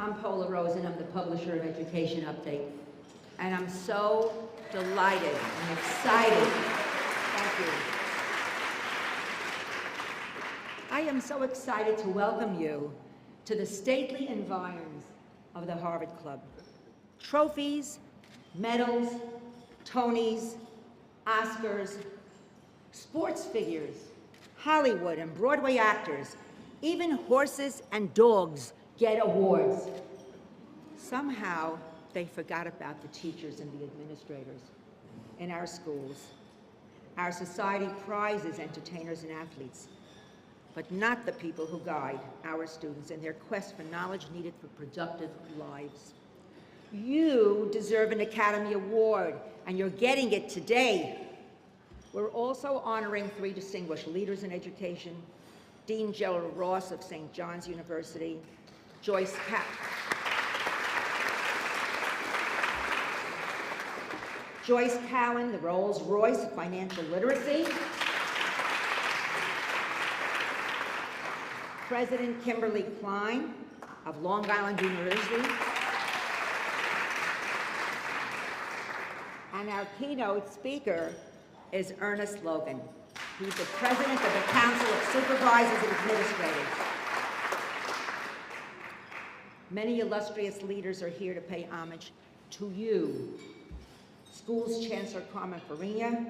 I'm Pola Rosen. I'm the publisher of Education Update. And I'm so delighted and excited. Thank you. I am so excited to welcome you to the stately environs of the Harvard Club. Trophies, medals, Tonys, Oscars, sports figures, Hollywood and Broadway actors, even horses and dogs get awards. Somehow, they forgot about the teachers and the administrators in our schools. Our society prizes entertainers and athletes, but not the people who guide our students in their quest for knowledge needed for productive lives. You deserve an Academy Award, and you're getting it today. We're also honoring 3 distinguished leaders in education: Dean Gerald Ross of St. John's University, Joyce Cowan, the Rolls-Royce of Financial Literacy, President Kimberly Cline of Long Island University, and our keynote speaker is Ernest Logan. He's the president of the Council of Supervisors and Administrators. Many illustrious leaders are here to pay homage to you. Schools Chancellor Carmen Farina,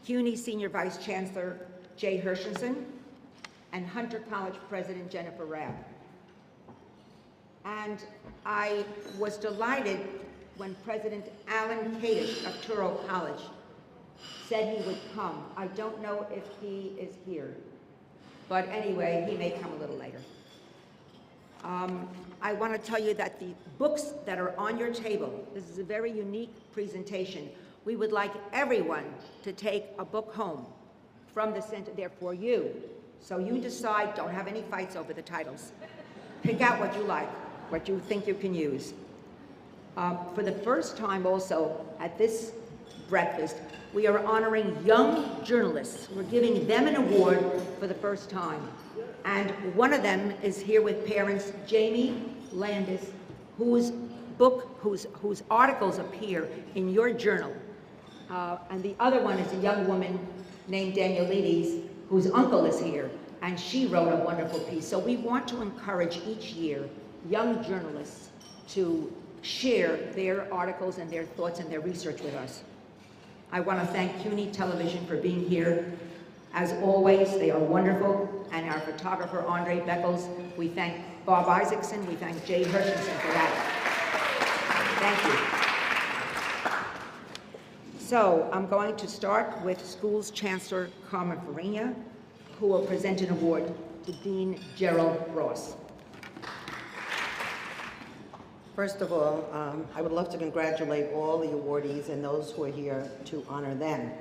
CUNY Senior Vice Chancellor Jay Hershenson, and Hunter College President Jennifer Raab. And I was delighted when President Alan Kadish of Touro College said he would come. I don't know if he is here, but anyway, he may come a little later. I want to tell you that the books that are on your table, this is a very unique presentation. We would like everyone to take a book home from the center there for you. So you decide, don't have any fights over the titles. Pick out what you like, what you think you can use. For the first time also at this breakfast, we are honoring young journalists. We're giving them an award for the first time. And one of them is here with parents, Jamie Landis, whose articles appear in your journal. And the other one is a young woman named Danielides, whose uncle is here, and she wrote a wonderful piece. So we want to encourage each year young journalists to share their articles and their thoughts and their research with us. I want to thank CUNY Television for being here. As always, they are wonderful. And our photographer, Andre Beckles. We thank Bob Isaacson. We thank Jay Hershenson for that. Thank you. So I'm going to start with Schools Chancellor Carmen Farina, who will present an award to Dean Gerald Ross. First of all, I would love to congratulate all the awardees and those who are here to honor them.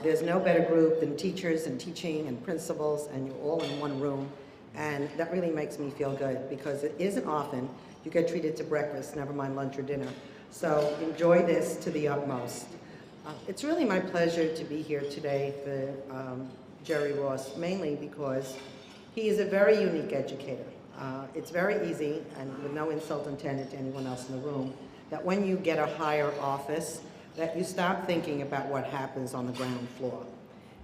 There's no better group than teachers and teaching and principals, and you're all in one room, and that really makes me feel good because it isn't often you get treated to breakfast, never mind lunch or dinner. So enjoy this to the utmost. It's really my pleasure to be here today for Jerry Ross, mainly because he is a very unique educator. It's very easy, and with no insult intended to anyone else in the room, that when you get a higher office, that you stop thinking about what happens on the ground floor.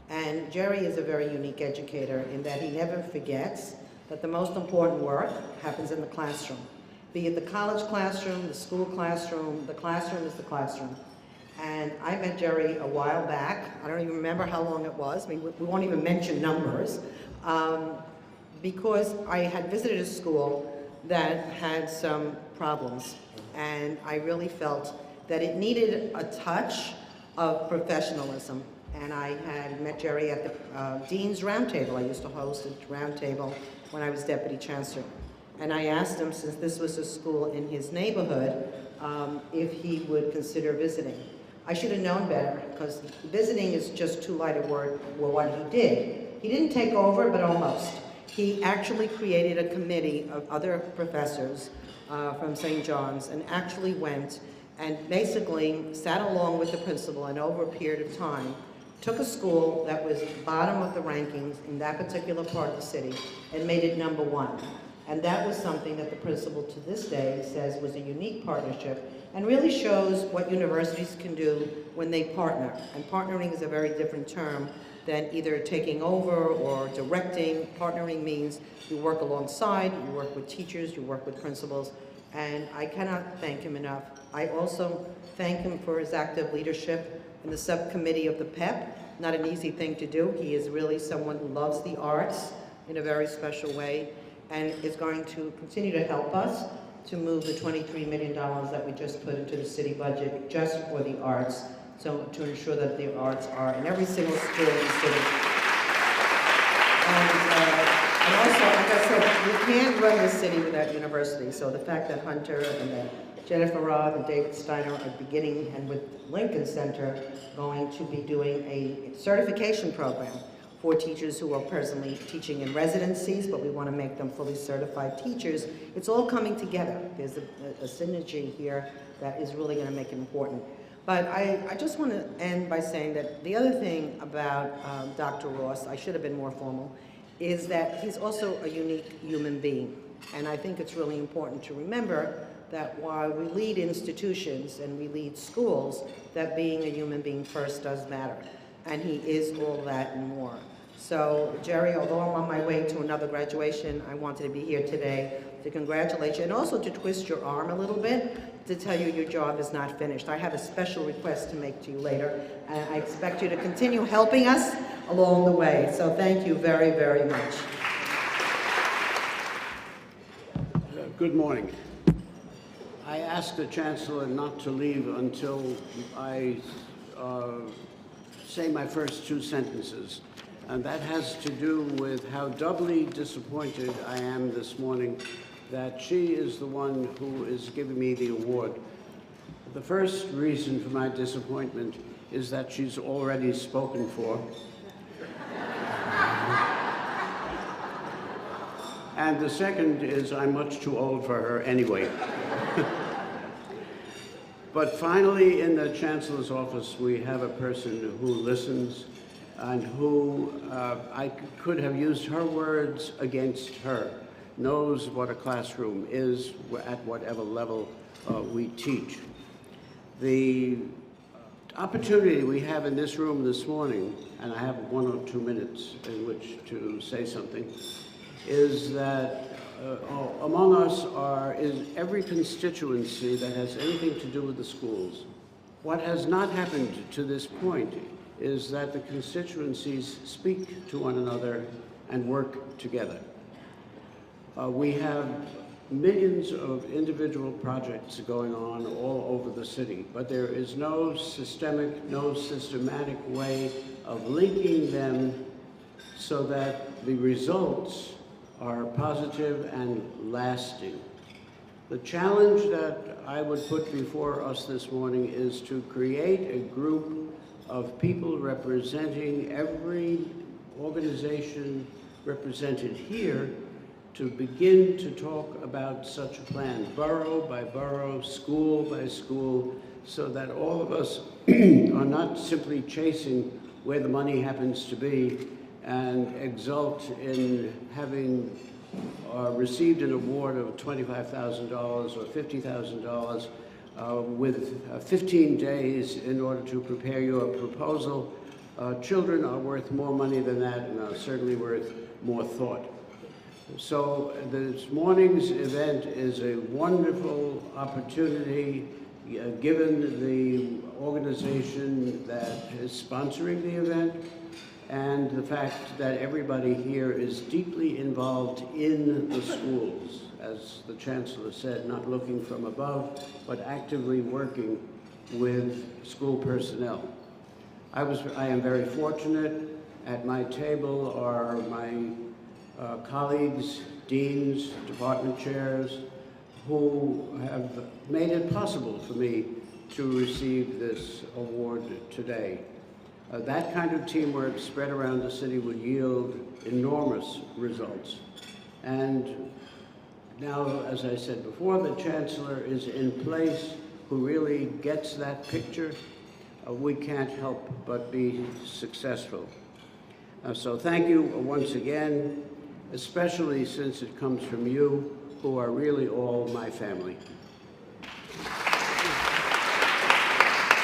And Jerry is a very unique educator in that he never forgets that the most important work happens in the classroom. Be it the college classroom, the school classroom, the classroom is the classroom. And I met Jerry a while back. I don't even remember how long it was. I mean, we won't even mention numbers. Because I had visited a school that had some problems. And I really felt that it needed a touch of professionalism. And I had met Jerry at the Dean's Roundtable. I used to host a roundtable when I was Deputy Chancellor. And I asked him, since this was a school in his neighborhood, if he would consider visiting. I should have known better, because visiting is just too light a word for what he did. He didn't take over, but almost. He actually created a committee of other professors from St. John's and actually went and basically sat along with the principal and over a period of time took a school that was bottom of the rankings in that particular part of the city and made it #1. And that was something that the principal to this day says was a unique partnership and really shows what universities can do when they partner. And partnering is a very different term than either taking over or directing. Partnering means you work alongside, you work with teachers, you work with principals, and I cannot thank him enough. I also thank him for his active leadership in the subcommittee of the PEP. Not an easy thing to do. He is really someone who loves the arts in a very special way and is going to continue to help us to move the $23 million that we just put into the city budget just for the arts, so to ensure that the arts are in every single school in the city. And also, like I said, we can't run this city without university, so the fact that Hunter and that Jennifer Robb and David Steiner are beginning, and with Lincoln Center, going to be doing a certification program for teachers who are presently teaching in residencies, but we want to make them fully certified teachers. It's all coming together. There's a synergy here that is really going to make it important. But I just want to end by saying that the other thing about Dr. Ross, I should have been more formal, is that he's also a unique human being. And I think it's really important to remember that while we lead institutions and we lead schools, that being a human being first does matter. And he is all that and more. So, Jerry, although I'm on my way to another graduation, I wanted to be here today to congratulate you and also to twist your arm a little bit to tell you your job is not finished. I have a special request to make to you later, and I expect you to continue helping us along the way. So thank you very, very much. Good morning. I asked the Chancellor not to leave until I say my first two sentences. And that has to do with how doubly disappointed I am this morning that she is the one who is giving me the award. The first reason for my disappointment is that she's already spoken for. And the second is I'm much too old for her anyway. But finally, in the Chancellor's office, we have a person who listens and who I could have used her words against her, knows what a classroom is at whatever level we teach. The opportunity we have in this room this morning, and I have 1 or 2 minutes in which to say something, is that among us is every constituency that has anything to do with the schools. What has not happened to this point is that the constituencies speak to one another and work together. We have millions of individual projects going on all over the city, but there is no systematic way of linking them so that the results are positive and lasting. The challenge that I would put before us this morning is to create a group of people representing every organization represented here to begin to talk about such a plan, borough by borough, school by school, so that all of us are not simply chasing where the money happens to be and exult in having received an award of $25,000 or $50,000 with 15 days in order to prepare your proposal. Children are worth more money than that and are certainly worth more thought. So this morning's event is a wonderful opportunity given the organization that is sponsoring the event and the fact that everybody here is deeply involved in the schools, as the Chancellor said, not looking from above, but actively working with school personnel. I am very fortunate. At my table are my colleagues, deans, department chairs, who have made it possible for me to receive this award today. That kind of teamwork spread around the city would yield enormous results. And now, as I said before, the Chancellor is in place who really gets that picture. We can't help but be successful. So thank you once again. especially since it comes from you, who are really all my family.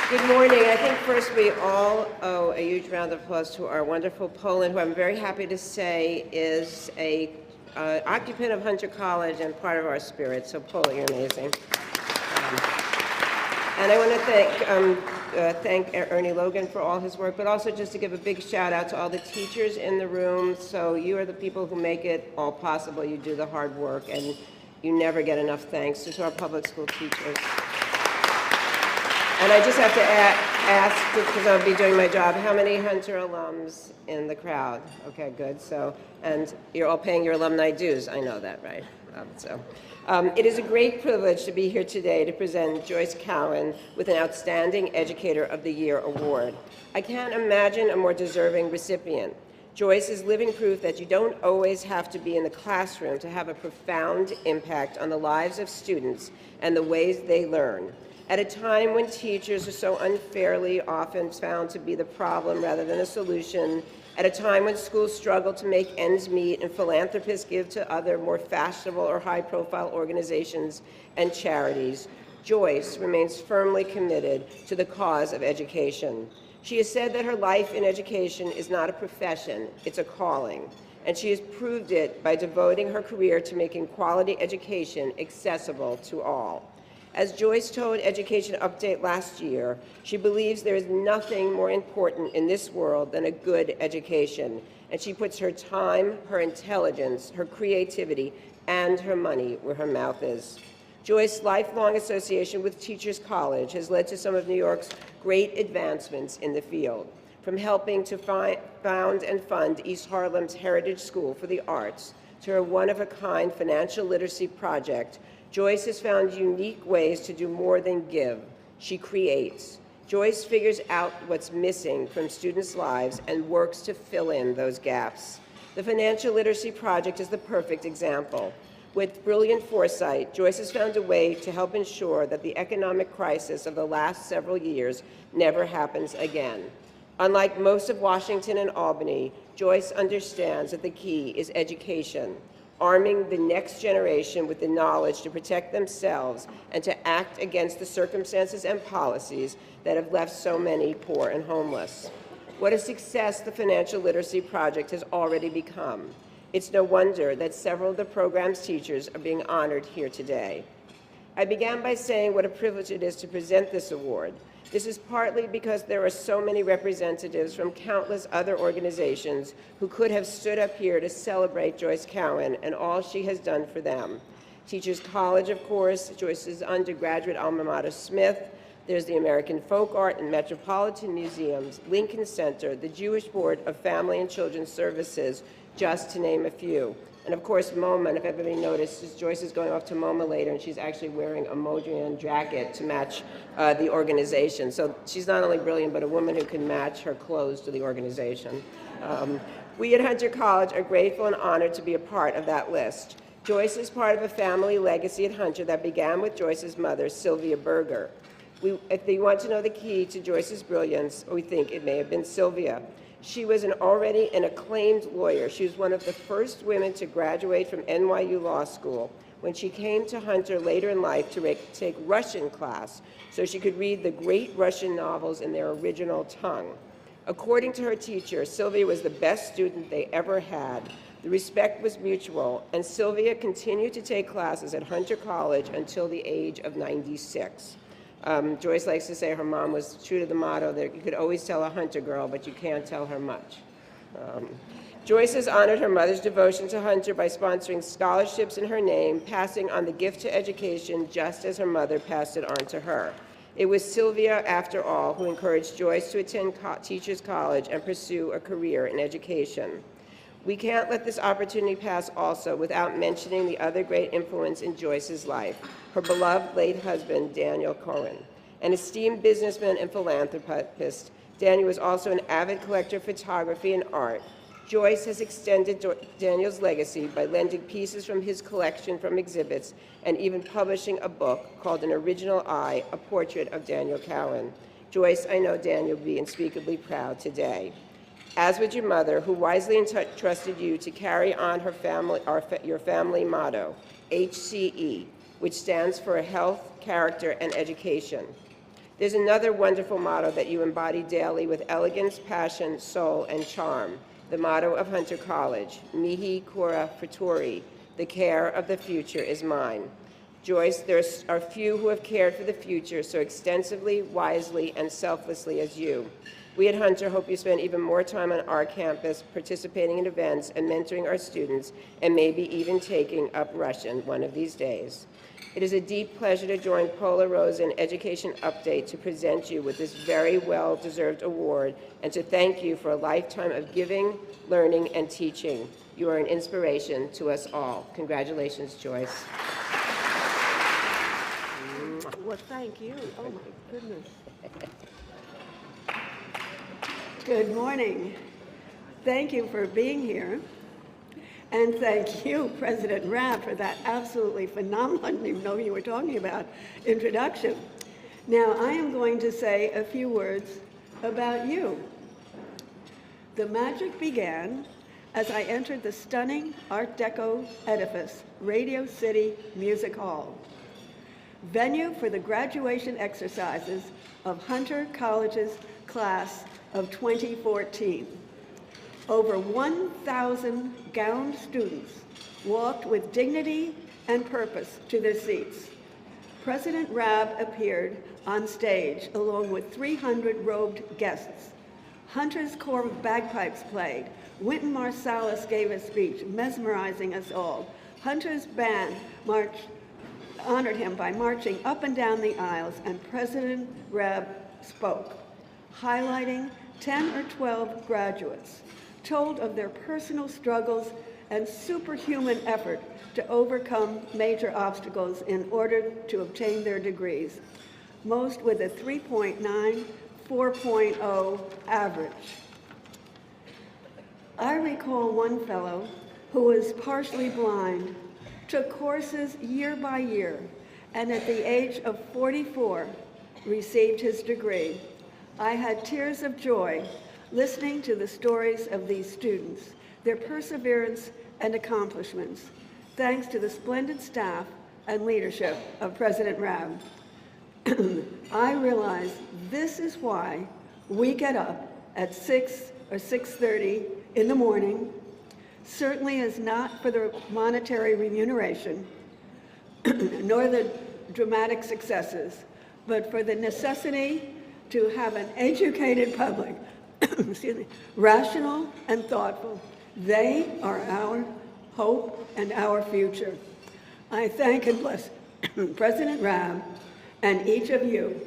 Good morning. I think first we all owe a huge round of applause to our wonderful Pola, who I'm very happy to say is a occupant of Hunter College and part of our spirit. So Pola, you're amazing. And I want to thank Ernie Logan for all his work, but also just to give a big shout out to all the teachers in the room. So you are the people who make it all possible. You do the hard work, and you never get enough thanks. So to our public school teachers. And I just have to ask, because I'll be doing my job, how many Hunter alums in the crowd? Okay, good. So, and you're all paying your alumni dues. I know that, right? It is a great privilege to be here today to present Joyce Cowan with an Outstanding Educator of the Year award. I can't imagine a more deserving recipient. Joyce is living proof that you don't always have to be in the classroom to have a profound impact on the lives of students and the ways they learn. At a time when teachers are so unfairly often found to be the problem rather than a solution, at a time when schools struggle to make ends meet and philanthropists give to other more fashionable or high-profile organizations and charities, Joyce remains firmly committed to the cause of education. She has said that her life in education is not a profession, it's a calling, and she has proved it by devoting her career to making quality education accessible to all. As Joyce told Education Update last year, she believes there is nothing more important in this world than a good education, and she puts her time, her intelligence, her creativity, and her money where her mouth is. Joyce's lifelong association with Teachers College has led to some of New York's great advancements in the field, from helping to found and fund East Harlem's Heritage School for the Arts to her one-of-a-kind financial literacy project. Joyce has found unique ways to do more than give. She creates. Joyce figures out what's missing from students' lives and works to fill in those gaps. The Financial Literacy Project is the perfect example. With brilliant foresight, Joyce has found a way to help ensure that the economic crisis of the last several years never happens again. Unlike most of Washington and Albany, Joyce understands that the key is education, arming the next generation with the knowledge to protect themselves and to act against the circumstances and policies that have left so many poor and homeless. What a success the Financial Literacy Project has already become. It's no wonder that several of the program's teachers are being honored here today. I began by saying what a privilege it is to present this award. This is partly because there are so many representatives from countless other organizations who could have stood up here to celebrate Joyce Cowan and all she has done for them. Teachers College, of course, Joyce's undergraduate alma mater, Smith. There's the American Folk Art and Metropolitan Museums, Lincoln Center, the Jewish Board of Family and Children's Services, just to name a few. And of course, MoMA, and if everybody noticed, Joyce is going off to MoMA later, and she's actually wearing a Modrian jacket to match the organization. So she's not only brilliant, but a woman who can match her clothes to the organization. We at Hunter College are grateful and honored to be a part of that list. Joyce is part of a family legacy at Hunter that began with Joyce's mother, Sylvia Berger. If you want to know the key to Joyce's brilliance, we think it may have been Sylvia. She was already an acclaimed lawyer. She was one of the first women to graduate from NYU Law School when she came to Hunter later in life to take Russian class so she could read the great Russian novels in their original tongue. According to her teacher, Sylvia was the best student they ever had. The respect was mutual, and Sylvia continued to take classes at Hunter College until the age of 96. Joyce likes to say her mom was true to the motto that you could always tell a Hunter girl, but you can't tell her much. Joyce has honored her mother's devotion to Hunter by sponsoring scholarships in her name, passing on the gift to education just as her mother passed it on to her. It was Sylvia, after all, who encouraged Joyce to attend Teachers College and pursue a career in education. We can't let this opportunity pass also without mentioning the other great influence in Joyce's life, her beloved late husband, Daniel Cohen. An esteemed businessman and philanthropist, Daniel was also an avid collector of photography and art. Joyce has extended Daniel's legacy by lending pieces from his collection from exhibits and even publishing a book called An Original Eye, a portrait of Daniel Cowan. Joyce, I know Daniel will be unspeakably proud today. as would your mother, who wisely entrusted you to carry on your family motto, HCE, which stands for Health, Character, and Education. There's another wonderful motto that you embody daily with elegance, passion, soul, and charm, the motto of Hunter College, Mihi Cura Futuri, the care of the future is mine. Joyce, there are few who have cared for the future so extensively, wisely, and selflessly as you. We at Hunter hope you spend even more time on our campus, participating in events and mentoring our students, and maybe even taking up Russian one of these days. It is a deep pleasure to join Pola, Rosen Education Update to present you with this very well-deserved award and to thank you for a lifetime of giving, learning, and teaching. You are an inspiration to us all. Congratulations, Joyce. Well, thank you. Oh, my goodness. Good morning. Thank you for being here. And thank you, President Raab, for that absolutely phenomenal, I didn't even know you were talking about, introduction. Now, I am going to say a few words about you. The magic began as I entered the stunning Art Deco edifice, Radio City Music Hall, venue for the graduation exercises of Hunter College's class of 2014. Over 1,000 gowned students walked with dignity and purpose to their seats. President Raab appeared on stage along with 300 robed guests. Hunter's corps of bagpipes played. Wynton Marsalis gave a speech, mesmerizing us all. Hunter's band honored him by marching up and down the aisles, and President Raab spoke, highlighting 10 or 12 graduates, told of their personal struggles and superhuman effort to overcome major obstacles in order to obtain their degrees, most with a 3.9, 4.0 average. I recall one fellow who was partially blind, took courses year by year, and at the age of 44, received his degree. I had tears of joy listening to the stories of these students, their perseverance and accomplishments, thanks to the splendid staff and leadership of President Raab. I realize this is why we get up at 6 or 6:30 in the morning. Certainly is not for the monetary remuneration, nor the dramatic successes, but for the necessity to have an educated public, excuse me, rational and thoughtful. They are our hope and our future. I thank and bless President Raab and each of you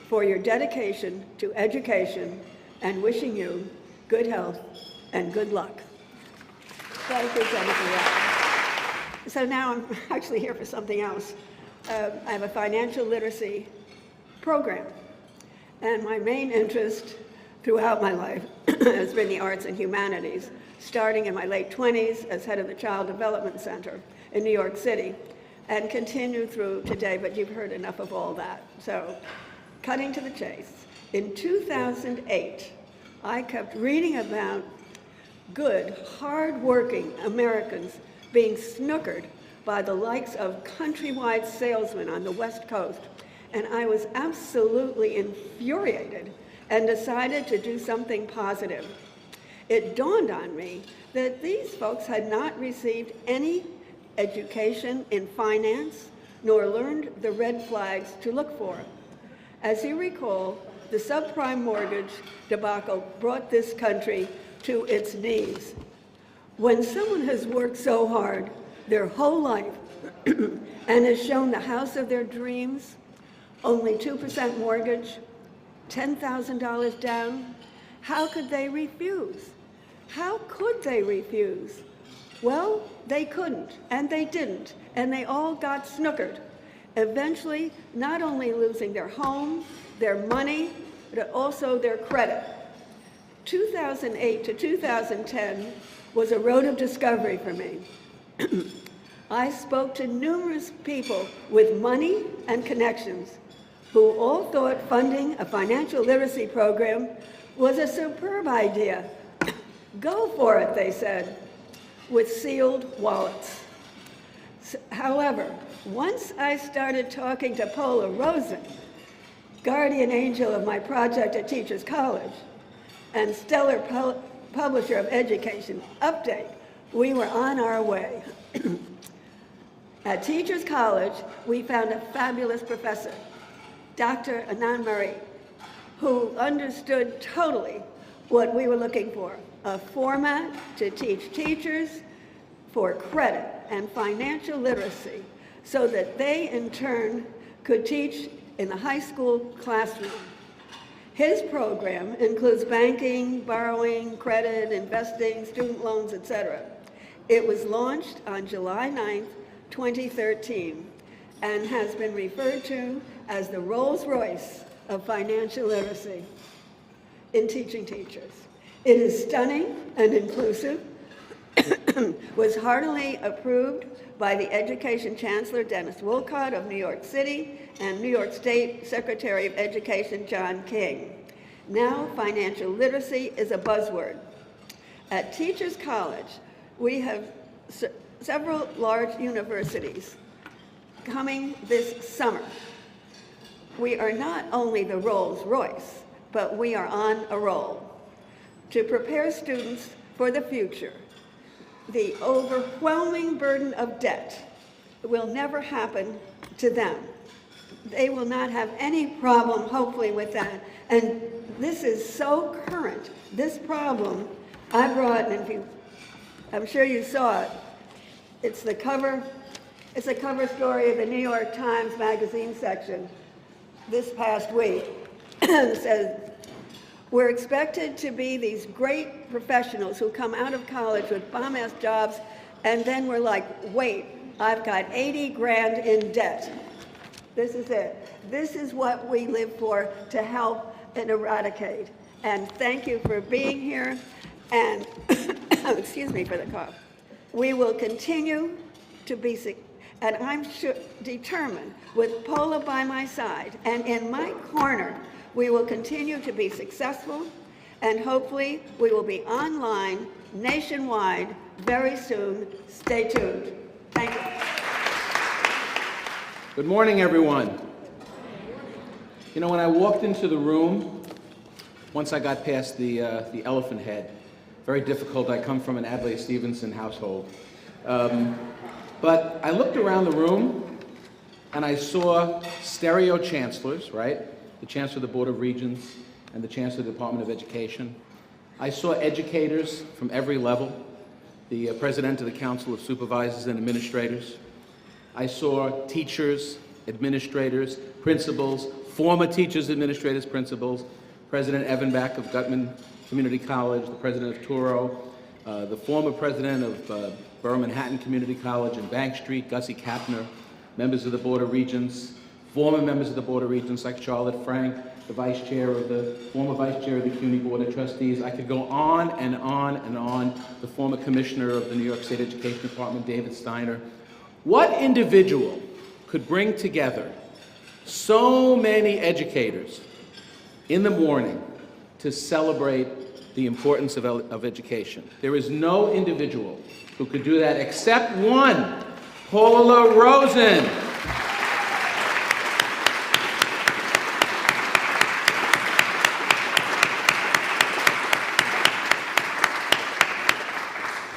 for your dedication to education and wishing you good health and good luck. Thank you, Senator Raab. So now I'm actually here for something else. I have a financial literacy program, and my main interest throughout my life has been the arts and humanities, starting in my late 20s as head of the Child Development Center in New York City, and continue through today, but you've heard enough of all that. So, cutting to the chase, in 2008, I kept reading about good, hard-working Americans being snookered by the likes of countrywide salesmen on the West Coast, and I was absolutely infuriated and decided to do something positive. It dawned on me that these folks had not received any education in finance, nor learned the red flags to look for. As you recall, the subprime mortgage debacle brought this country to its knees. When someone has worked so hard their whole life and has shown the house of their dreams, only 2% mortgage, $10,000 down, how could they refuse? How could they refuse? Well, they couldn't, and they didn't, and they all got snookered, eventually not only losing their home, their money, but also their credit. 2008 to 2010 was a road of discovery for me. I spoke to numerous people with money and connections who all thought funding a financial literacy program was a superb idea. Go for it, they said, with sealed wallets. However, once I started talking to Pola Rosen, guardian angel of my project at Teachers College, and stellar publisher of Education Update, we were on our way. At Teachers College, we found a fabulous professor, Dr. Anand Murray, who understood totally what we were looking for, a format to teach teachers for credit and financial literacy so that they, in turn, could teach in the high school classroom. His program includes banking, borrowing, credit, investing, student loans, etc. It was launched on July 9th, 2013, and has been referred to as the Rolls-Royce of financial literacy in teaching teachers. It is stunning and inclusive, was heartily approved by the Education Chancellor Dennis Wolcott of New York City and New York State Secretary of Education John King. Now, financial literacy is a buzzword. At Teachers College, we have several large universities coming this summer. We are not only the Rolls-Royce, but we are on a roll. To prepare students for the future, the overwhelming burden of debt will never happen to them. They will not have any problem, hopefully, with that. And this is so current. This problem I brought, and I'm sure you saw it. It's a cover story of the New York Times Magazine section this past week. It says, we're expected to be these great professionals who come out of college with bomb-ass jobs, and then we're like, wait, I've got 80 grand in debt. This is it. This is what we live for, to help and eradicate. And thank you for being here, and excuse me for the cough. We will continue to be, and I'm determined, with Pola by my side and in my corner, we will continue to be successful, and hopefully we will be online nationwide very soon. Stay tuned. Thank you. Good morning, everyone. You know, when I walked into the room, once I got past the elephant head, very difficult. I come from an Adlai Stevenson household. But I looked around the room and I saw stereo chancellors, right? The Chancellor of the Board of Regents and the Chancellor of the Department of Education. I saw educators from every level, the President of the Council of Supervisors and Administrators. I saw teachers, administrators, principals, former teachers, administrators, principals, President Evanback of Gutman Community College, the President of Touro, the former President of Borough Manhattan Community College and Bank Street, Gussie Kapner, members of the Board of Regents, former members of the Board of Regents like Charlotte Frank, the former Vice Chair of the CUNY Board of Trustees. I could go on and on and on. The former Commissioner of the New York State Education Department, David Steiner. What individual could bring together so many educators in the morning to celebrate the importance of education? There is no individual who could do that except one, Pola Rosen.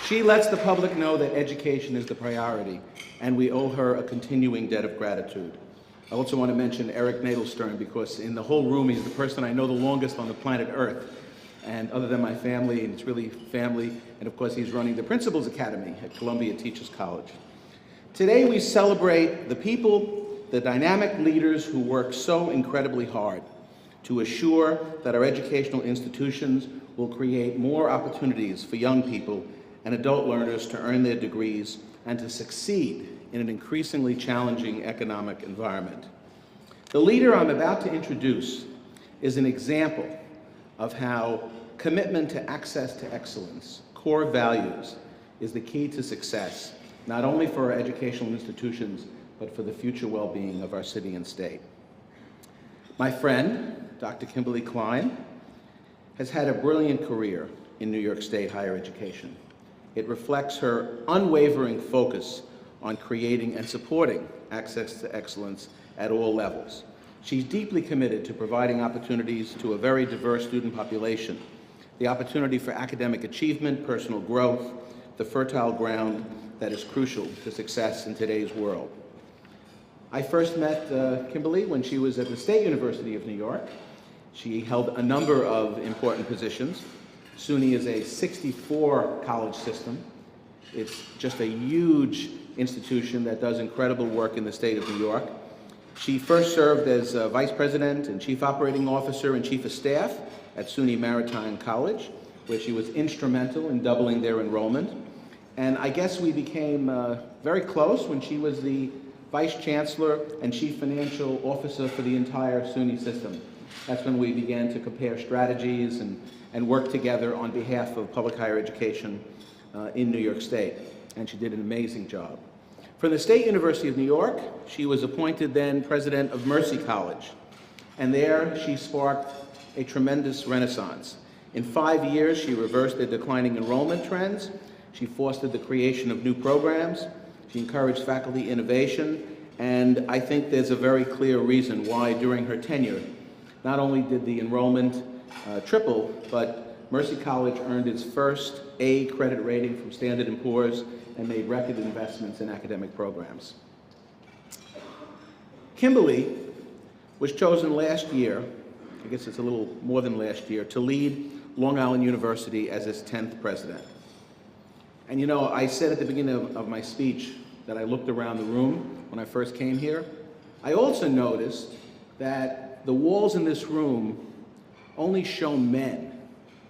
She lets the public know that education is the priority, and we owe her a continuing debt of gratitude. I also want to mention Eric Nadelstern, because in the whole room, he's the person I know the longest on the planet Earth. And other than my family, and it's really family, and of course he's running the Principals Academy at Columbia Teachers College. Today we celebrate the people, the dynamic leaders who work so incredibly hard to assure that our educational institutions will create more opportunities for young people and adult learners to earn their degrees and to succeed in an increasingly challenging economic environment. The leader I'm about to introduce is an example of how commitment to access to excellence, core values, is the key to success, not only for our educational institutions, but for the future well-being of our city and state. My friend, Dr. Kimberly Cline, has had a brilliant career in New York State higher education. It reflects her unwavering focus on creating and supporting access to excellence at all levels. She's deeply committed to providing opportunities to a very diverse student population, the opportunity for academic achievement, personal growth, the fertile ground that is crucial to success in today's world. I first met Kimberly when she was at the State University of New York. She held a number of important positions. SUNY is a 64 college system. It's just a huge institution that does incredible work in the state of New York. She first served as Vice President and Chief Operating Officer and Chief of Staff at SUNY Maritime College, where she was instrumental in doubling their enrollment. And I guess we became very close when she was the Vice Chancellor and Chief Financial Officer for the entire SUNY system. That's when we began to compare strategies and work together on behalf of public higher education in New York State. And she did an amazing job. From the State University of New York, she was appointed then president of Mercy College. And there she sparked a tremendous renaissance. In 5 years, she reversed the declining enrollment trends. She fostered the creation of new programs. She encouraged faculty innovation. And I think there's a very clear reason why during her tenure, not only did the enrollment triple, but Mercy College earned its first A credit rating from Standard & Poor's and made record investments in academic programs. Kimberly was chosen last year, I guess it's a little more than last year, to lead Long Island University as its 10th president. And you know, I said at the beginning of my speech that I looked around the room when I first came here. I also noticed that the walls in this room only show men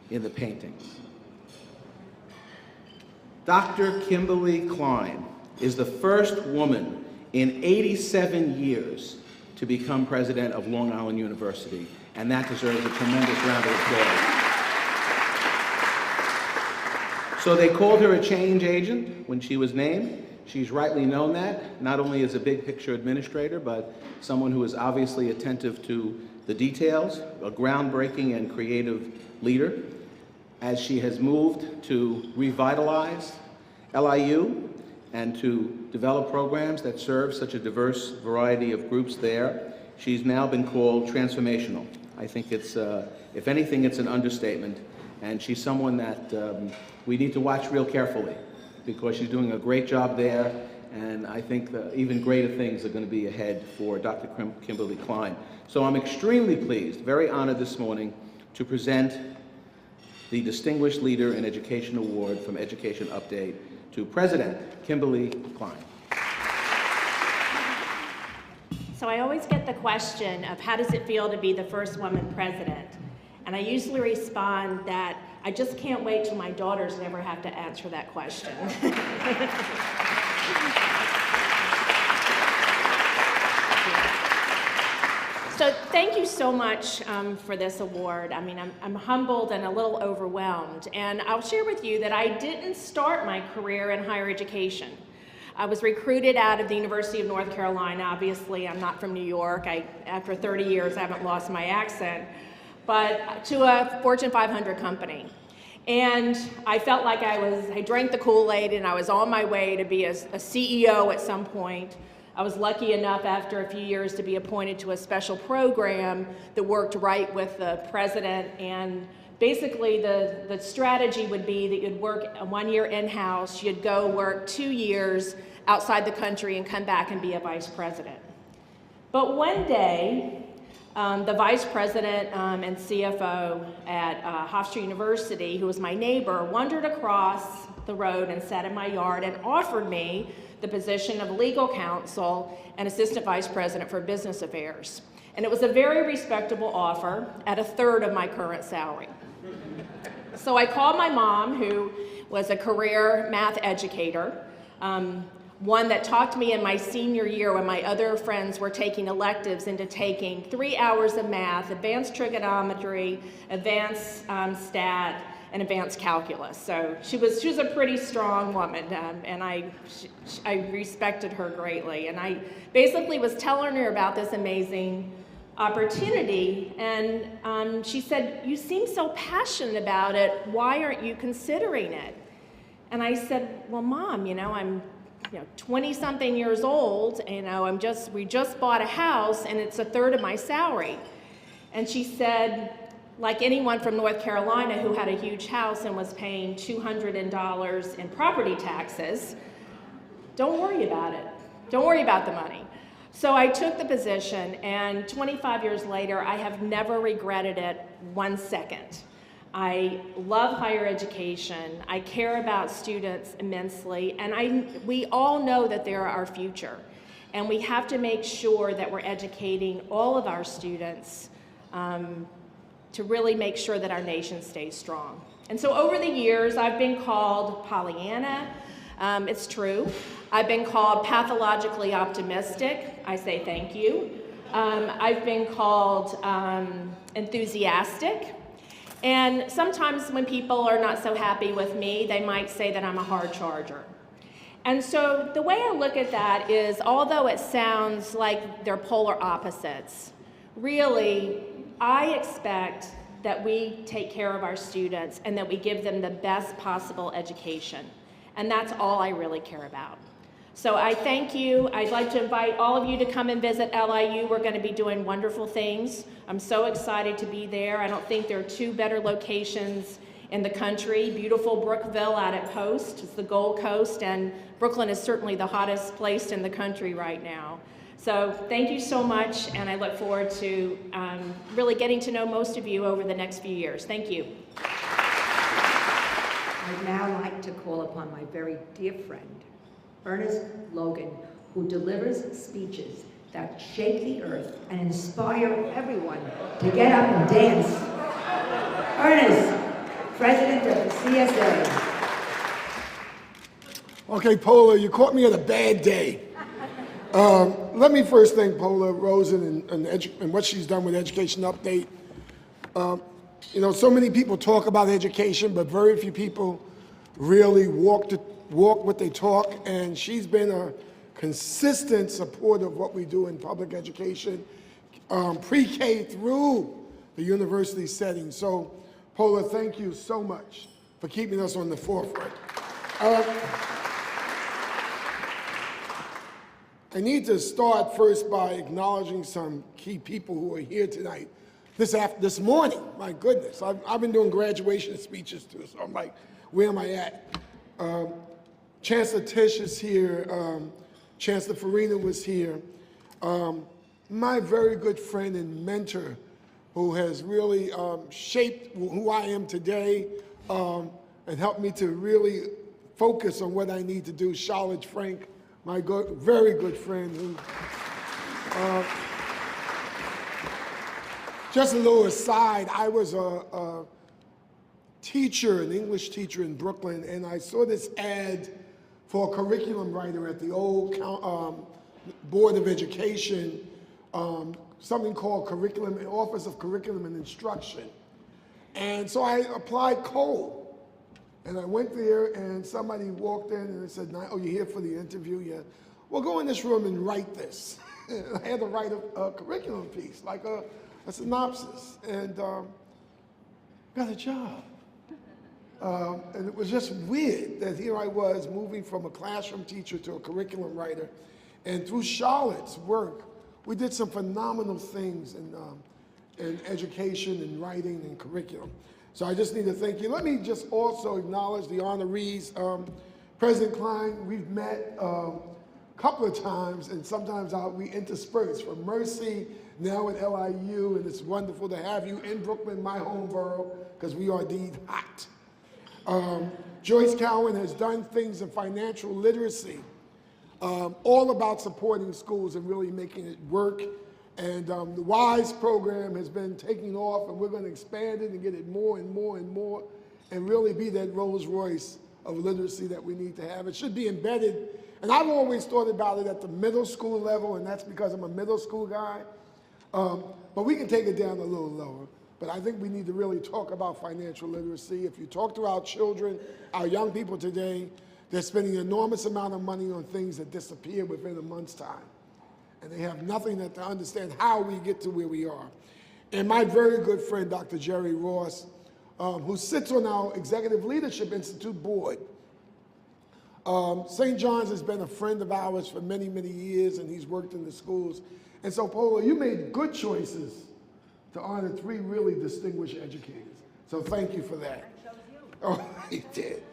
in the paintings. Dr. Kimberly Cline is the first woman in 87 years to become president of Long Island University, and that deserves a tremendous round of applause. So they called her a change agent when she was named. She's rightly known that, not only as a big picture administrator, but someone who is obviously attentive to the details, a groundbreaking and creative leader, as she has moved to revitalize LIU and to develop programs that serve such a diverse variety of groups there. She's now been called transformational. I think it's, if anything, it's an understatement. And she's someone that we need to watch real carefully because she's doing a great job there. And I think that even greater things are going to be ahead for Dr. Kimberly Cline. So I'm extremely pleased, very honored this morning to present the Distinguished Leader in Education Award from Education Update to President Kimberly Cline. So I always get the question of how does it feel to be the first woman president? And I usually respond that I just can't wait till my daughters never have to answer that question. So thank you so much for this award. I mean, I'm humbled and a little overwhelmed. And I'll share with you that I didn't start my career in higher education. I was recruited out of the University of North Carolina. Obviously, I'm not from New York. After 30 years, I haven't lost my accent. But to a Fortune 500 company. And I felt like I drank the Kool-Aid and I was on my way to be a CEO at some point. I was lucky enough after a few years to be appointed to a special program that worked right with the president. And basically the strategy would be that you'd work 1 year in-house, you'd go work 2 years outside the country and come back and be a vice president. But one day, the vice president and CFO at Hofstra University, who was my neighbor, wandered across the road and sat in my yard and offered me the position of legal counsel and assistant vice president for business affairs. And it was a very respectable offer at a third of my current salary. So I called my mom, who was a career math educator, one that talked me in my senior year when my other friends were taking electives into taking 3 hours of math, advanced trigonometry, advanced stat, and advanced calculus. So she was a pretty strong woman, and I respected her greatly. And I basically was telling her about this amazing opportunity, and she said, "You seem so passionate about it. Why aren't you considering it?" And I said, "Well, Mom, I'm 20-something years old, we just bought a house and it's a third of my salary." And she said, like anyone from North Carolina who had a huge house and was paying $200 in property taxes, don't worry about it. Don't worry about the money. So I took the position, and 25 years later, I have never regretted it 1 second. I love higher education. I care about students immensely, and we all know that they're our future. And we have to make sure that we're educating all of our students to really make sure that our nation stays strong. And so over the years, I've been called Pollyanna. It's true. I've been called pathologically optimistic. I say thank you. I've been called enthusiastic. And sometimes when people are not so happy with me, they might say that I'm a hard charger. And so the way I look at that is, although it sounds like they're polar opposites, really, I expect that we take care of our students and that we give them the best possible education. And that's all I really care about. So I thank you. I'd like to invite all of you to come and visit LIU. We're going to be doing wonderful things. I'm so excited to be there. I don't think there are two better locations in the country. Beautiful Brookville out at Post. It's the Gold Coast, and Brooklyn is certainly the hottest place in the country right now. So thank you so much, and I look forward to really getting to know most of you over the next few years. Thank you. I'd now like to call upon my very dear friend, Ernest Logan, who delivers speeches that shake the earth and inspire everyone to get up and dance. Ernest, President of the CSA. Okay, Pola, you caught me at a bad day. Let me first thank Pola, Rosen, and what she's done with Education Update. So many people talk about education, but very few people really walk what they talk, and she's been a consistent supporter of what we do in public education, pre-K through the university setting. So, Pola, thank you so much for keeping us on the forefront. I need to start first by acknowledging some key people who are here tonight. This morning, my goodness, I've been doing graduation speeches too, so I'm like, where am I at? Chancellor Tisch is here, Chancellor Farina was here. My very good friend and mentor who has really shaped who I am today and helped me to really focus on what I need to do, Charlotte Frank, my very good friend who, just a little aside, I was a teacher, an English teacher in Brooklyn, and I saw this ad for a curriculum writer at the old Board of Education, something called Office of Curriculum and Instruction. And so I applied cold. And I went there, and somebody walked in and said, "Oh, you're here for the interview?" "Yeah." "Well, go in this room and write this." I had to write a curriculum piece, like a synopsis, and got a job. And it was just weird that here I was moving from a classroom teacher to a curriculum writer. And through Charlotte's work, we did some phenomenal things in education and writing and curriculum. So I just need to thank you. Let me just also acknowledge the honorees. President Cline, we've met a couple of times, and sometimes we intersperse from Mercy, now at LIU, and it's wonderful to have you in Brooklyn, my home borough, because we are indeed hot. Joyce Cowan has done things in financial literacy, all about supporting schools and really making it work. And the WISE program has been taking off, and we're going to expand it and get it more and more and more, and really be that Rolls Royce of literacy that we need to have. It should be embedded, and I've always thought about it at the middle school level, and that's because I'm a middle school guy. But we can take it down a little lower. But I think we need to really talk about financial literacy. If you talk to our children, our young people today, they're spending an enormous amount of money on things that disappear within a month's time. and they have nothing to understand how we get to where we are. And my very good friend, Dr. Jerry Ross, who sits on our Executive Leadership Institute board. St. John's has been a friend of ours for many, many years, and he's worked in the schools. And so, Pola, you made good choices to honor 3 really distinguished educators. So thank you for that. Oh, he did.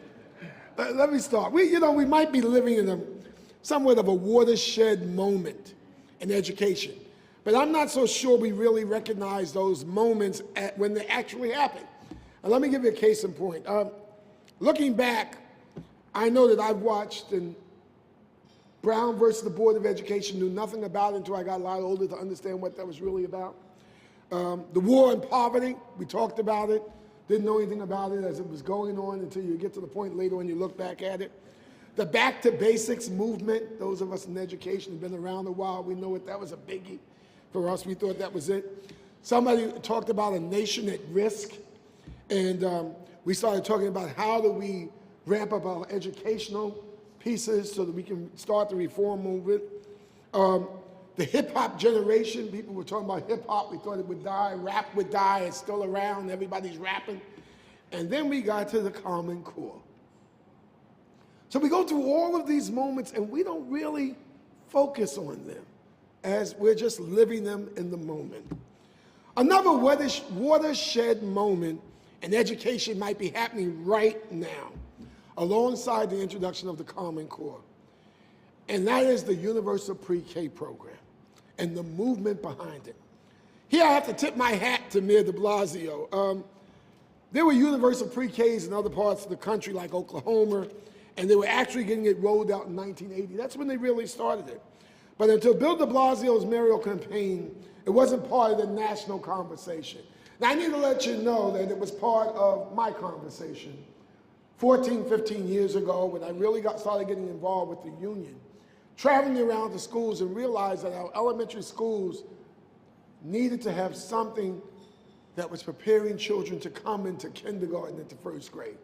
Let me start. We might be living in somewhat of a watershed moment in education, but I'm not so sure we really recognize those moments when they actually happen. And let me give you a case in point. Looking back, I know that I've watched, and Brown versus the Board of Education, knew nothing about it until I got a lot older to understand what that was really about. The war on poverty, we talked about it, didn't know anything about it as it was going on until you get to the point later when you look back at it. The Back to Basics movement, those of us in education have been around a while, we know that was a biggie for us. We thought that was it. Somebody talked about a nation at risk, and we started talking about how do we ramp up our educational pieces so that we can start the reform movement. The hip-hop generation, people were talking about hip-hop, we thought it would die, rap would die, it's still around, everybody's rapping. And then we got to the Common Core. So we go through all of these moments and we don't really focus on them as we're just living them in the moment. Another watershed moment in education might be happening right now, alongside the introduction of the Common Core. And that is the Universal Pre-K program and the movement behind it. Here I have to tip my hat to Mayor de Blasio. There were universal pre-Ks in other parts of the country like Oklahoma, and they were actually getting it rolled out in 1980. That's when they really started it. But until Bill de Blasio's mayoral campaign, it wasn't part of the national conversation. Now I need to let you know that it was part of my conversation 14, 15 years ago when I really started getting involved with the union, traveling around to schools and realized that our elementary schools needed to have something that was preparing children to come into kindergarten into first grade.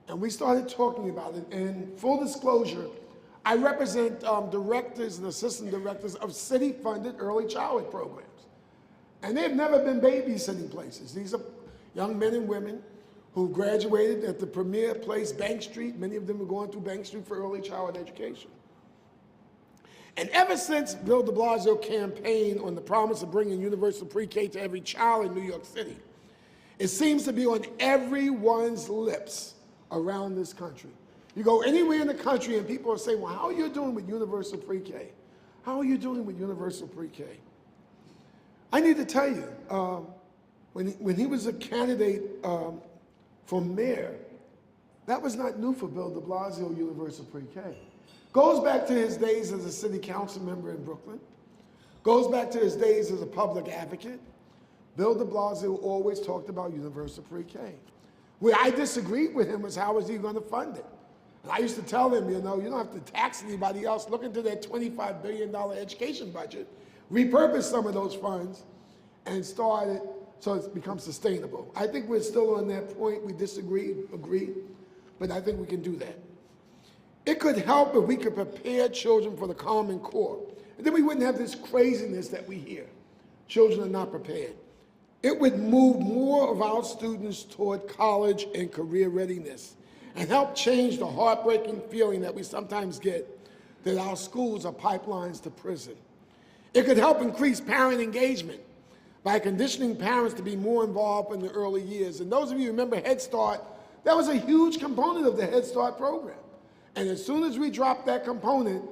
And we started talking about it, and full disclosure, I represent directors and assistant directors of city-funded early childhood programs. And they've never been babysitting places. These are young men and women who graduated at the premier place, Bank Street. Many of them were going through Bank Street for early childhood education. And ever since Bill de Blasio campaigned on the promise of bringing universal pre-K to every child in New York City, it seems to be on everyone's lips around this country. You go anywhere in the country and people are saying, well, how are you doing with universal pre-K? How are you doing with universal pre-K? I need to tell you, when he was a candidate for mayor, that was not new for Bill de Blasio, universal pre-K. Goes back to his days as a city council member in Brooklyn, goes back to his days as a public advocate. Bill de Blasio always talked about universal pre-K. Where I disagreed with him was how is he going to fund it? And I used to tell him, you don't have to tax anybody else. Look into that $25 billion education budget, repurpose some of those funds, and start it so it becomes sustainable. I think we're still on that point. We agree, but I think we can do that. It could help if we could prepare children for the Common Core. And then we wouldn't have this craziness that we hear. Children are not prepared. It would move more of our students toward college and career readiness and help change the heartbreaking feeling that we sometimes get that our schools are pipelines to prison. It could help increase parent engagement by conditioning parents to be more involved in the early years. And those of you who remember Head Start, that was a huge component of the Head Start program. And as soon as we dropped that component,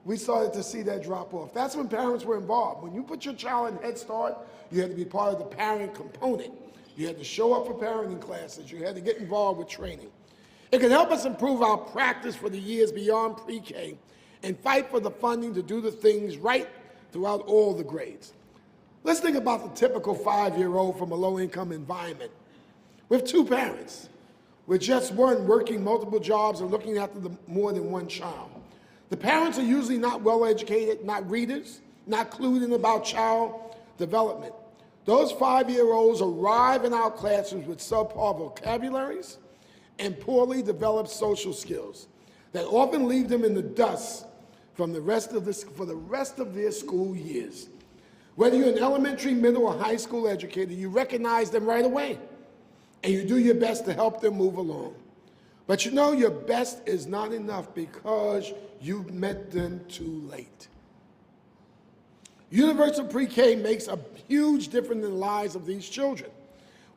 we started to see that drop off. That's when parents were involved. When you put your child in Head Start, you had to be part of the parent component. You had to show up for parenting classes. You had to get involved with training. It can help us improve our practice for the years beyond pre-K and fight for the funding to do the things right throughout all the grades. Let's think about the typical 5-year-old from a low-income environment with 2 parents, with just one working multiple jobs and looking after more than one child. The parents are usually not well-educated, not readers, not clued in about child development. Those 5-year-olds arrive in our classrooms with subpar vocabularies and poorly developed social skills that often leave them in the dust for the rest of their school years. Whether you're an elementary, middle, or high school educator, you recognize them right away, and you do your best to help them move along. But you know your best is not enough because you met them too late. Universal pre-K makes a huge difference in the lives of these children.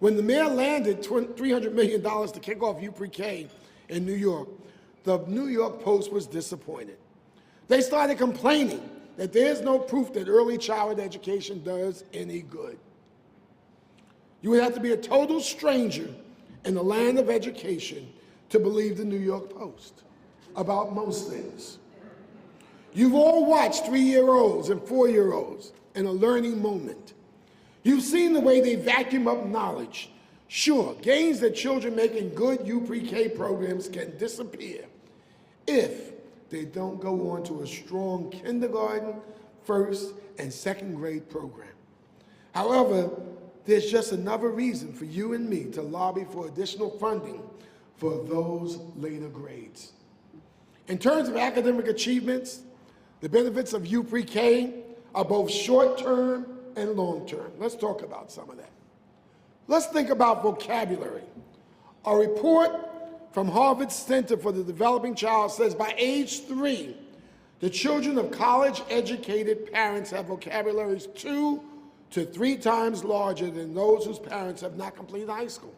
When the mayor landed $300 million to kick off U-Pre-K in New York, the New York Post was disappointed. They started complaining that there's no proof that early childhood education does any good. You would have to be a total stranger in the land of education to believe the New York Post about most things. You've all watched 3-year-olds and 4-year-olds in a learning moment. You've seen the way they vacuum up knowledge. Sure, gains that children make in good U-Pre-K programs can disappear if they don't go on to a strong kindergarten, first, and second grade program. However, there's just another reason for you and me to lobby for additional funding for those later grades. In terms of academic achievements, the benefits of U-Pre-K are both short-term and long-term. Let's talk about some of that. Let's think about vocabulary. A report from Harvard's Center for the Developing Child says by age 3, the children of college-educated parents have vocabularies 2 to 3 times larger than those whose parents have not completed high school.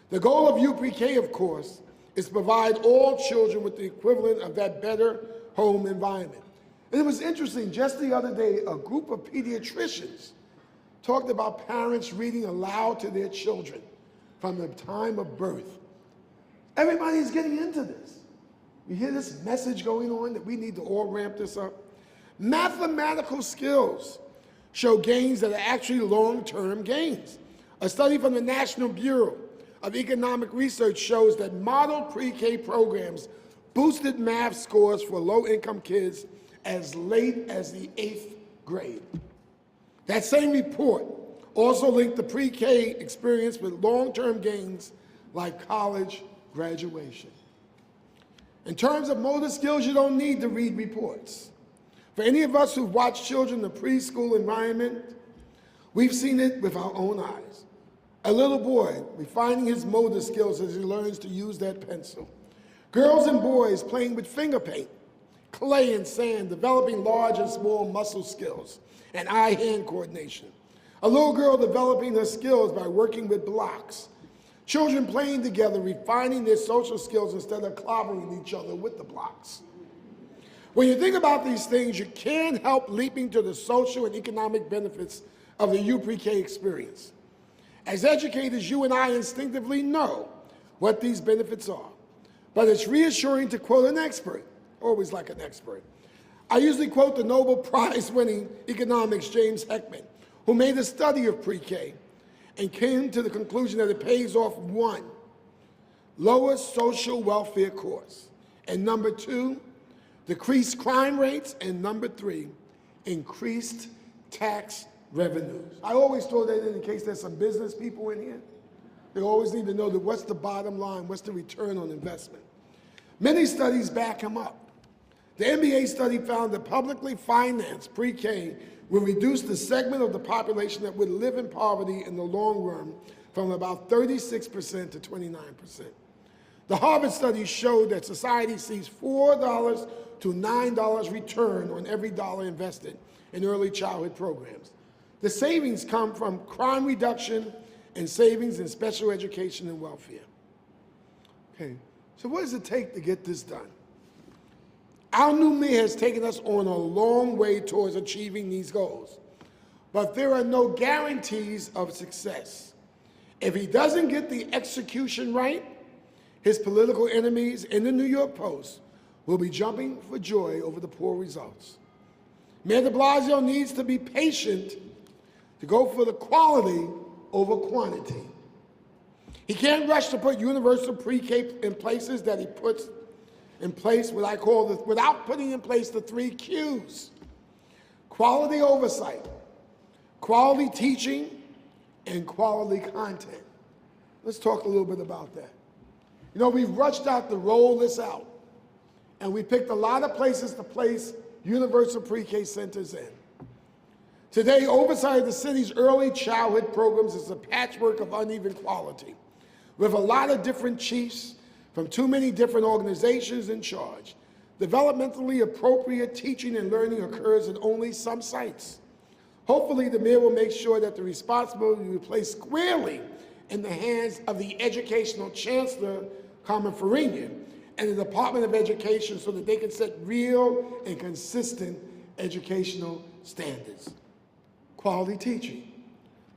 The goal of U-Pre-K, of course, is to provide all children with the equivalent of that better home environment. And it was interesting, just the other day, a group of pediatricians talked about parents reading aloud to their children from the time of birth. Everybody's getting into this. You hear this message going on that we need to all ramp this up? Mathematical skills show gains that are actually long-term gains. A study from the National Bureau of Economic Research shows that model pre-K programs boosted math scores for low-income kids as late as the 8th grade. That same report also linked the pre-K experience with long-term gains like college graduation. In terms of motor skills, you don't need to read reports. For any of us who've watched children in the preschool environment, we've seen it with our own eyes. A little boy refining his motor skills as he learns to use that pencil. Girls and boys playing with finger paint, clay and sand, developing large and small muscle skills and eye-hand coordination. A little girl developing her skills by working with blocks. Children playing together, refining their social skills instead of clobbering each other with the blocks. When you think about these things, you can't help leaping to the social and economic benefits of the U-Pre-K experience. As educators, you and I instinctively know what these benefits are. But it's reassuring to quote an expert, always like an expert. I usually quote the Nobel Prize-winning economics James Heckman, who made a study of pre-K and came to the conclusion that it pays off 1, lower social welfare costs, and number 2, decreased crime rates, and number 3, increased tax revenues. I always throw that in case there's some business people in here. They always need to know that what's the bottom line, what's the return on investment. Many studies back him up. The NBA study found that publicly financed pre-K will reduce the segment of the population that would live in poverty in the long run from about 36% to 29%. The Harvard study showed that society sees $4 to $9 return on every dollar invested in early childhood programs. The savings come from crime reduction and savings in special education and welfare. Okay, so what does it take to get this done? Our new mayor has taken us on a long way towards achieving these goals, but there are no guarantees of success. If he doesn't get the execution right, his political enemies in the New York Post will be jumping for joy over the poor results. Mayor de Blasio needs to be patient to go for the quality over quantity. He can't rush to put universal pre-K in places that he puts in place what I call without putting in place the 3 Qs. Quality oversight, quality teaching, and quality content. Let's talk a little bit about that. You know, we've rushed out to roll this out. And we picked a lot of places to place universal pre-K centers in. Today, oversight of the city's early childhood programs is a patchwork of uneven quality, with a lot of different chiefs from too many different organizations in charge. Developmentally appropriate teaching and learning occurs in only some sites. Hopefully, the mayor will make sure that the responsibility will be placed squarely in the hands of the educational chancellor, Carmen Farina, and the Department of Education so that they can set real and consistent educational standards. Quality teaching.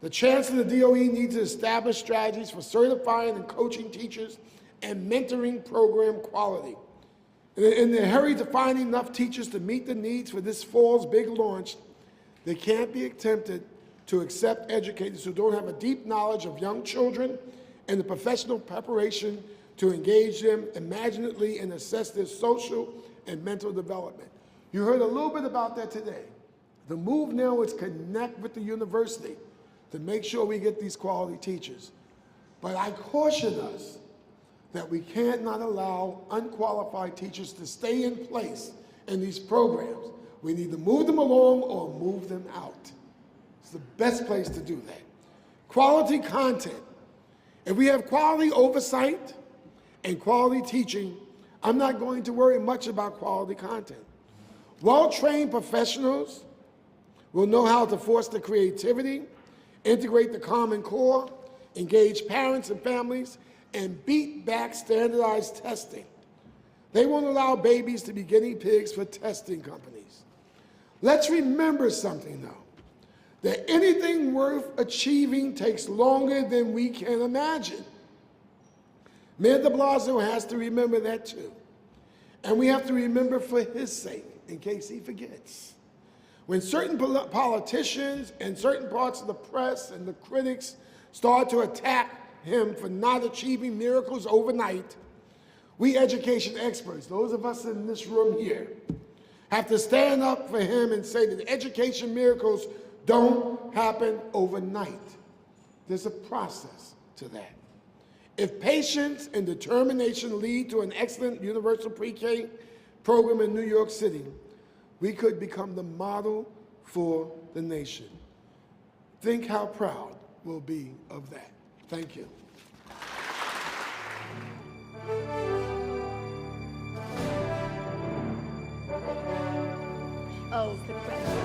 The chancellor of the DOE needs to establish strategies for certifying and coaching teachers and mentoring program quality. In the hurry to find enough teachers to meet the needs for this fall's big launch, they can't be tempted to accept educators who don't have a deep knowledge of young children and the professional preparation to engage them imaginatively and assess their social and mental development. You heard a little bit about that today. The move now is connect with the university to make sure we get these quality teachers. But I caution us that we can't not allow unqualified teachers to stay in place in these programs. We need to move them along or move them out. It's the best place to do that. Quality content. If we have quality oversight and quality teaching, I'm not going to worry much about quality content. Well-trained professionals will know how to foster creativity, integrate the Common Core, engage parents and families, and beat back standardized testing. They won't allow babies to be guinea pigs for testing companies. Let's remember something, though, that anything worth achieving takes longer than we can imagine. Mayor de Blasio has to remember that, too. And we have to remember for his sake, in case he forgets. When certain politicians and certain parts of the press and the critics start to attack him for not achieving miracles overnight, we education experts, those of us in this room here, have to stand up for him and say that education miracles don't happen overnight. There's a process to that. If patience and determination lead to an excellent universal pre-K program in New York City, we could become the model for the nation. Think how proud we'll be of that. Thank you. Oh, the president.